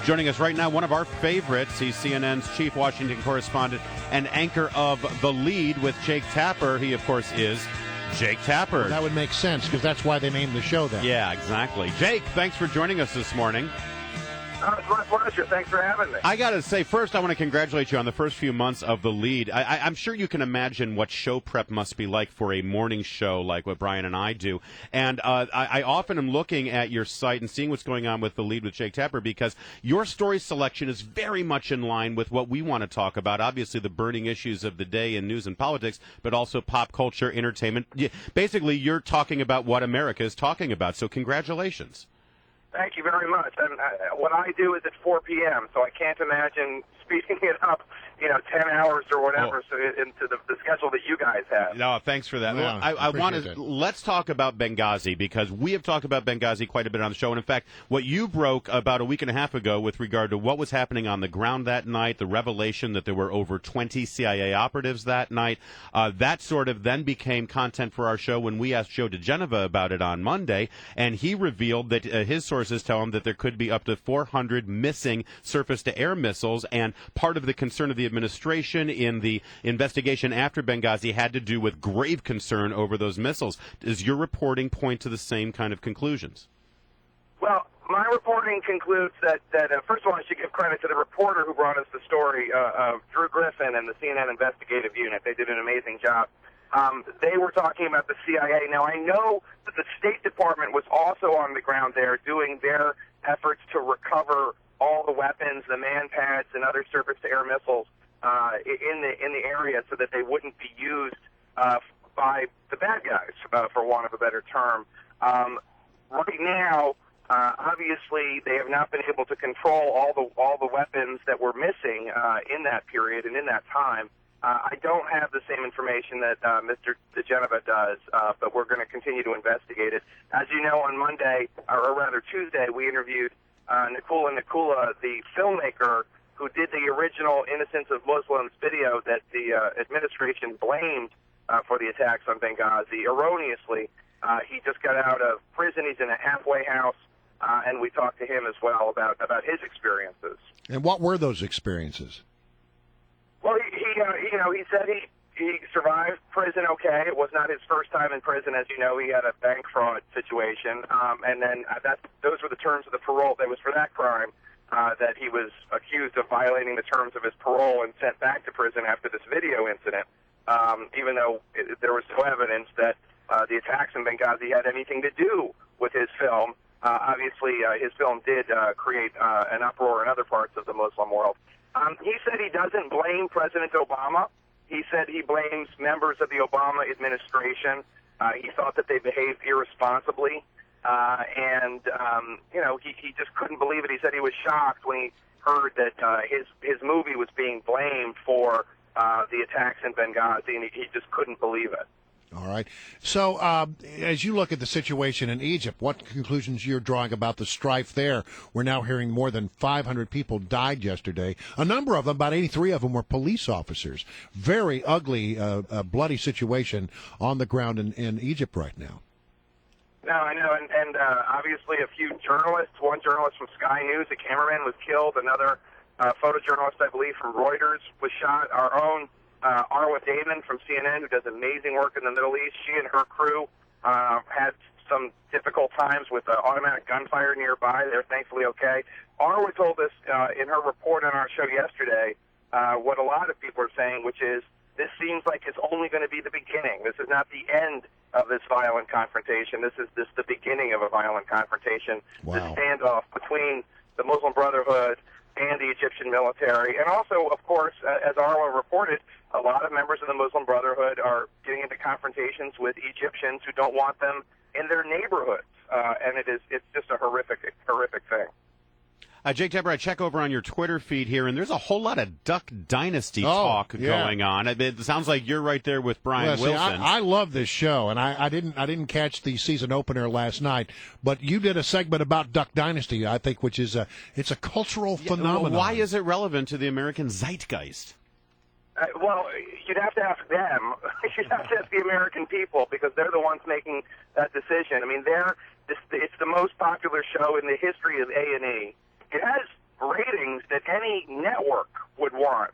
Joining us right now, one of our favorites. He's CNN's chief Washington correspondent and anchor of The Lead with Jake Tapper. He, of course, is Jake Tapper. Well, that would make sense, because that's why they named the show that. Yeah, exactly. Jake, thanks for joining us this morning. It's my pleasure. Thanks for having me. I got to say, first, I want to congratulate you on the first few months of The Lead. I'm sure you can imagine what show prep must be like for a morning show like what Brian and I do. And I often am looking at your site and seeing what's going on with The Lead with Jake Tapper, because your story selection is very much in line with what we want to talk about. Obviously, the burning issues of the day in news and politics, but also pop culture, entertainment. Basically, you're talking about what America is talking about. So congratulations. Thank you very much. And what I do is at 4 p.m., so I can't imagine speeding it up, 10 hours or whatever into the schedule that you guys have. No, thanks for that. Yeah, I want to let's talk about Benghazi, because we have talked about Benghazi quite a bit on the show. And in fact, what you broke about a week and a half ago with regard to what was happening on the ground that night, the revelation that there were over 20 CIA operatives that night, that sort of then became content for our show when we asked Joe DeGeneva about it on Monday, and he revealed that his sources tell him that there could be up to 400 missing surface-to-air missiles, and part of the concern of the administration in the investigation after Benghazi had to do with grave concern over those missiles. Does your reporting point to the same kind of conclusions? Well, my reporting concludes that first of all, I should give credit to the reporter who brought us the story, Drew Griffin and the CNN investigative unit. They did an amazing job. They were talking about the CIA. Now, I know that the State Department was also on the ground there doing their efforts to recover all the weapons, the man-pads, and other surface-to-air missiles in the area, so that they wouldn't be used by the bad guys, for want of a better term. Right now, obviously, they have not been able to control all the weapons that were missing in that period and in that time. I don't have the same information that Mr. DeGeneva does, but we're going to continue to investigate it. As you know, on Monday, or rather Tuesday, we interviewed Nakula, the filmmaker who did the original Innocence of Muslims video that the administration blamed for the attacks on Benghazi erroneously. He just got out of prison. He's in a halfway house, and we talked to him as well about his experiences. And what were those experiences? Well, he said he survived prison okay. It was not his first time in prison. As you know, he had a bank fraud situation, and then those were the terms of the parole. That was for that crime that he was accused of violating the terms of his parole and sent back to prison after this video incident, even though there was no evidence that the attacks in Benghazi had anything to do with his film. Obviously, his film did create an uproar in other parts of the Muslim world. He said he doesn't blame President Obama. He said he blames members of the Obama administration. He thought that they behaved irresponsibly. He just couldn't believe it. He said he was shocked when he heard that his movie was being blamed for the attacks in Benghazi, and he just couldn't believe it. All right. So as you look at the situation in Egypt, what conclusions you're drawing about the strife there? We're now hearing more than 500 people died yesterday. A number of them, about 83 of them, were police officers. Very ugly, bloody situation on the ground in Egypt right now. No, I know, and obviously a few journalists, one journalist from Sky News, a cameraman was killed, another photojournalist, I believe, from Reuters was shot. Our own Arwa Damon from CNN, who does amazing work in the Middle East, she and her crew had some difficult times with automatic gunfire nearby. They're thankfully okay. Arwa told us in her report on our show yesterday what a lot of people are saying, which is this seems like it's only going to be the beginning. This is not the end of this violent confrontation. This is the beginning of a violent confrontation. Wow. The standoff between the Muslim Brotherhood and the Egyptian military. And also, of course, as Arwa reported, a lot of members of the Muslim Brotherhood are getting into confrontations with Egyptians who don't want them in their neighborhoods. And it's just a horrific thing. Jake Tapper, I check over on your Twitter feed here, and there's a whole lot of Duck Dynasty talk going on. It sounds like you're right there with Brian Wilson. I love this show, and I didn't catch the season opener last night, but you did a segment about Duck Dynasty, I think, which is it's a cultural phenomenon. Why is it relevant to the American zeitgeist? Well, you'd have to ask them. You'd have to ask the American people, because they're the ones making that decision. I mean, it's the most popular show in the history of A&E. It has ratings that any network would want.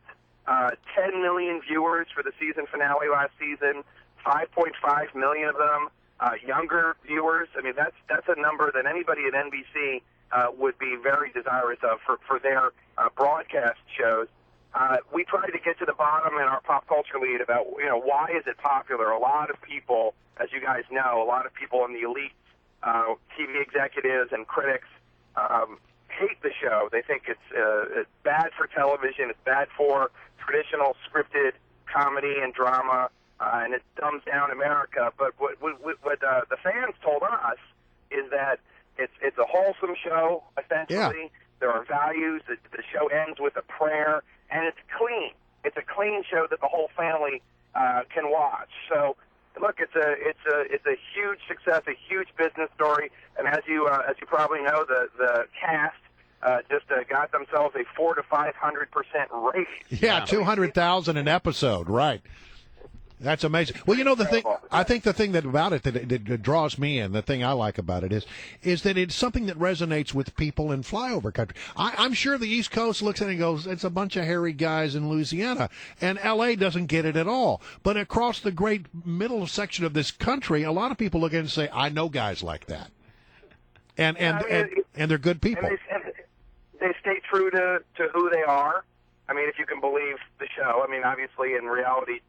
10 million viewers for the season finale last season, 5.5 million of them younger viewers. I mean, that's a number that anybody at NBC would be very desirous of for their broadcast shows. We tried to get to the bottom in our pop culture lead about, why is it popular? A lot of people, as you guys know, a lot of people in the elite TV executives and critics hate the show. They think it's bad for television. It's bad for traditional scripted comedy and drama, and it dumbs down America. But what the fans told us is that it's a wholesome show, essentially. Yeah. There are values. The show ends with a prayer, and it's clean. It's a clean show that the whole family can watch. So, look, it's a huge success, a huge business story, and as you probably know, the cast just got themselves a 400 to 500% rating. Yeah, 200,000 an episode, right? That's amazing. Well, I think the thing about it that draws me in, the thing I like about it is that it's something that resonates with people in flyover country. I'm sure the East Coast looks at it and goes, it's a bunch of hairy guys in Louisiana, and L.A. doesn't get it at all. But across the great middle section of this country, a lot of people look at it and say, I know guys like that. And they're good people. And they stay true to who they are. I mean, if you can believe the show. I mean, obviously in reality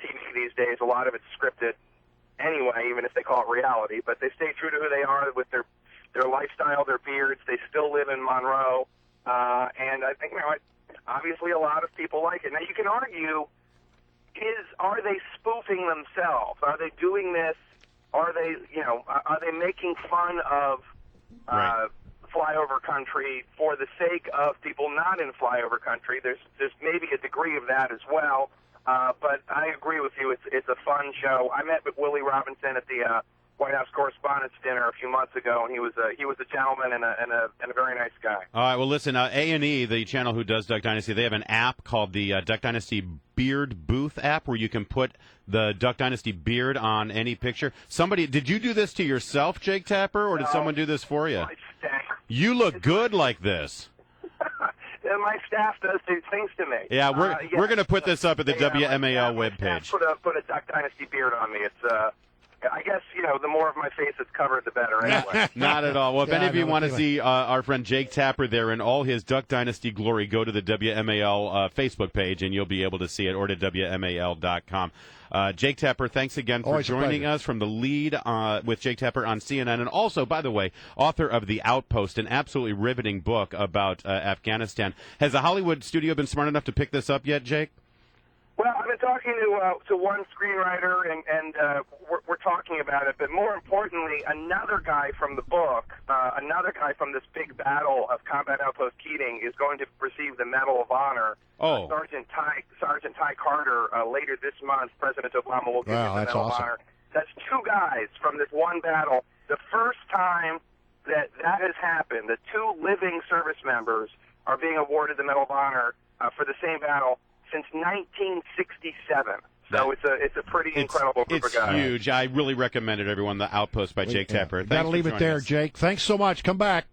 TV these days, a lot of it's scripted anyway, even if they call it reality. But they stay true to who they are with their lifestyle, their beards. They still live in Monroe, and I think obviously a lot of people like it. Now you can argue: are they spoofing themselves? Are they doing this? Are they making fun of flyover country for the sake of people not in flyover country? There's maybe a degree of that as well. But I agree with you. It's a fun show. I met with Willie Robinson at the White House Correspondents' Dinner a few months ago, and he was a gentleman and a very nice guy. All right. Well, listen. A&E, the channel who does Duck Dynasty, they have an app called the Duck Dynasty Beard Booth app, where you can put the Duck Dynasty beard on any picture. Did you do this to yourself, Jake Tapper, or did someone do this for you? You look good like this. My staff does do things to me. Yeah, we're going to put this up at the WMAL webpage. Put a Duck Dynasty beard on me. It's I guess the more of my face that's covered, the better. Anyway. Not at all. Well, if any of you want to see our friend Jake Tapper there in all his Duck Dynasty glory, go to the WMAL Facebook page, and you'll be able to see it, or to WMAL.com. Jake Tapper, thanks again for joining us from the lead with Jake Tapper on CNN. And also, by the way, author of The Outpost, an absolutely riveting book about Afghanistan. Has the Hollywood studio been smart enough to pick this up yet, Jake? Well, I've been talking to one screenwriter, and we're talking about it. But more importantly, another guy from the book, another guy from this big battle of Combat Outpost Keating, is going to receive the Medal of Honor. Sergeant Ty Carter later this month. President Obama will give him the Medal of Honor. That's two guys from this one battle. The first time that has happened, the two living service members are being awarded the Medal of Honor for the same battle since 1967. So it's a pretty incredible group of guys. It's huge. I really recommend it, everyone. The Outpost by Jake Tapper. Got to leave it there, Jake. Thanks so much. Come back.